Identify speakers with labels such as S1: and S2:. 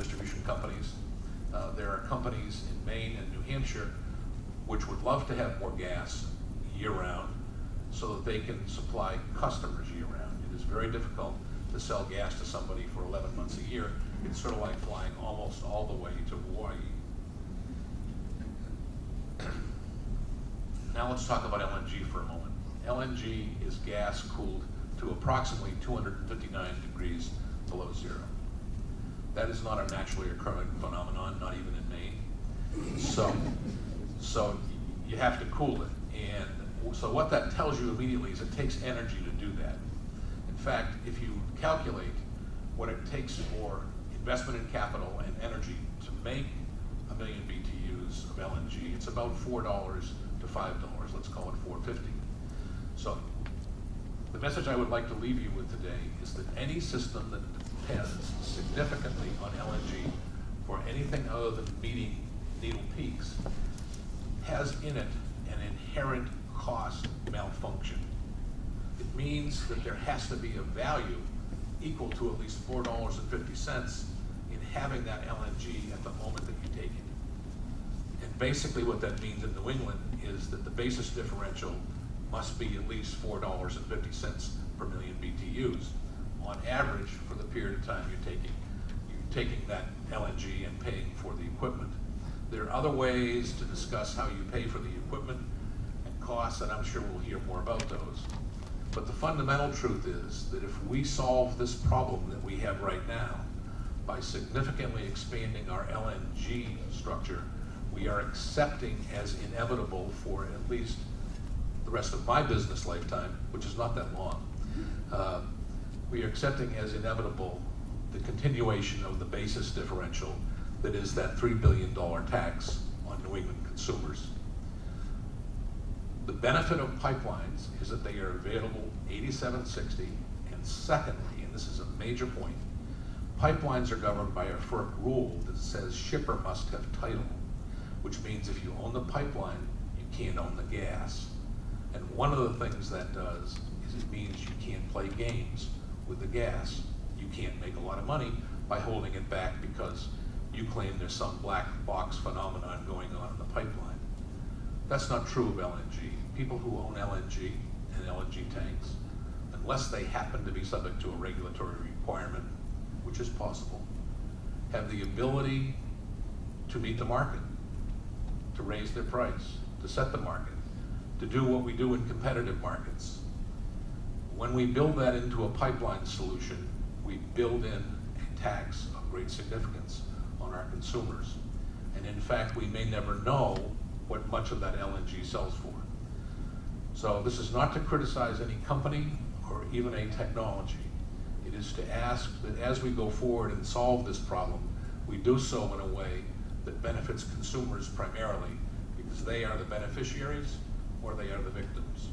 S1: distribution companies. There are companies in Maine and New Hampshire which would love to have more gas year-round so that they can supply customers year-round. It is very difficult to sell gas to somebody for 11 months a year. It's sort of like flying almost all the way to Hawaii. Now let's talk about LNG for a moment. LNG is gas cooled to approximately 259 degrees below zero. That is not a naturally occurring phenomenon, not even in Maine. So you have to cool it. And so what that tells you immediately is it takes energy to do that. In fact, if you calculate what it takes for investment in capital and energy to make 1 million BTUs of LNG, it's about $4 to $5. Let's call it $4.50. So the message I would like to leave you with today is that any system that depends significantly on LNG for anything other than meeting needle peaks has in it an inherent cost malfunction. It means that there has to be a value equal to at least $4.50 in having that LNG at the moment that you take it. And basically what that means in New England is that the basis differential must be at least $4.50 per million BTUs on average for the period of time you're taking that LNG and paying for the equipment. There are other ways to discuss how you pay for the equipment and costs, and I'm sure we'll hear more about those. But the fundamental truth is that if we solve this problem that we have right now by significantly expanding our LNG structure, we are accepting as inevitable for at least the rest of my business lifetime, which is not that long, we are accepting as inevitable the continuation of the basis differential that is that $3 billion tax on New England consumers. The benefit of pipelines is that they are available 8760, and secondly, and this is a major point, pipelines are governed by a FERC rule that says shipper must have title, which means if you own the pipeline, you can't own the gas. And one of the things that does is it means you can't play games with the gas. You can't make a lot of money by holding it back because you claim there's some black box phenomenon going on in the pipeline. That's not true of LNG. People who own LNG and LNG tanks, unless they happen to be subject to a regulatory requirement, which is possible, have the ability to meet the market, to raise their price, to set the market, to do what we do in competitive markets. When we build that into a pipeline solution, we build in a tax of great significance on our consumers. And in fact, we may never know what much of that LNG sells for. So this is not to criticize any company or even a technology. It is to ask that as we go forward and solve this problem, we do so in a way that benefits consumers primarily, because they are the beneficiaries or they are the victims.